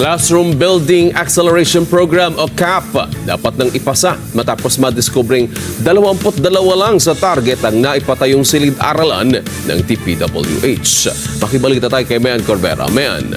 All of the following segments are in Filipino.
Classroom Building Acceleration Program o CAP dapat nang ipasa matapos madiskobring 22 lang sa target ang naipatayong silid-aralan ng DPWH. Makibalita tayo kay Mayan Corbera. Mayan.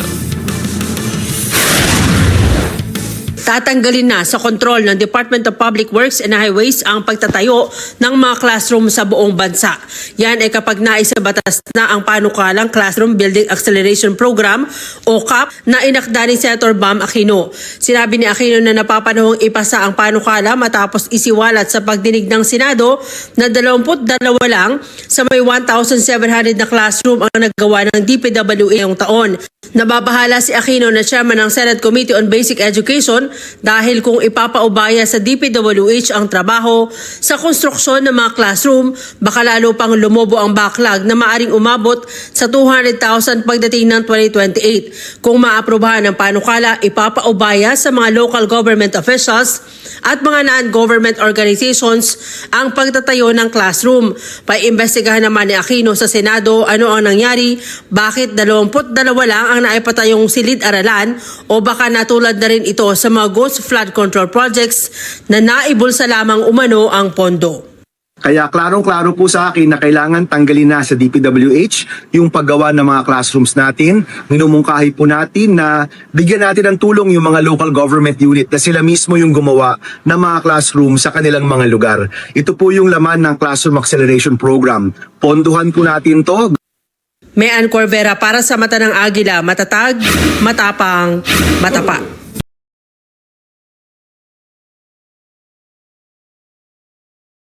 Tatanggalin na sa kontrol ng Department of Public Works and Highways ang pagtatayo ng mga classroom sa buong bansa. Yan ay kapag naisabatas na ang panukalang Classroom Building Acceleration Program o CAP na inakda ni Senator Bam Aquino. Sinabi ni Aquino na napapanahong ipasa ang panukala matapos isiwalat sa pagdinig ng Senado na 22 lang sa may 1,700 na classroom ang nagawa ng DPWH ngayong taon. Nababahala si Aquino na chairman ng Senate Committee on Basic Education dahil kung ipapaubaya sa DPWH ang trabaho sa konstruksyon ng mga classroom, baka lalo pang lumobo ang backlog na maaring umabot sa 200,000 pagdating ng 2028. Kung maaprubahan ng panukala, ipapaubaya sa mga local government officials at mga non-government organizations ang pagtatayo ng classroom. Paimbestigahan naman ni Aquino sa Senado ano ang nangyari, bakit 22 lang ang naipatayong silid-aralan o baka natulad na rin ito sa mga ghost flood control projects na naibulsa lamang umano ang pondo. Kaya klarong-klaro po sa akin na kailangan tanggalin na sa DPWH yung paggawa ng mga classrooms natin. Minumungkahi po natin na bigyan natin ng tulong yung mga local government unit na sila mismo yung gumawa ng mga classroom sa kanilang mga lugar. Ito po yung laman ng Classroom Acceleration Program. Ponduhan po natin to. Mayan Corbera para sa Mata ng Agila, matatag, matapang, matapa.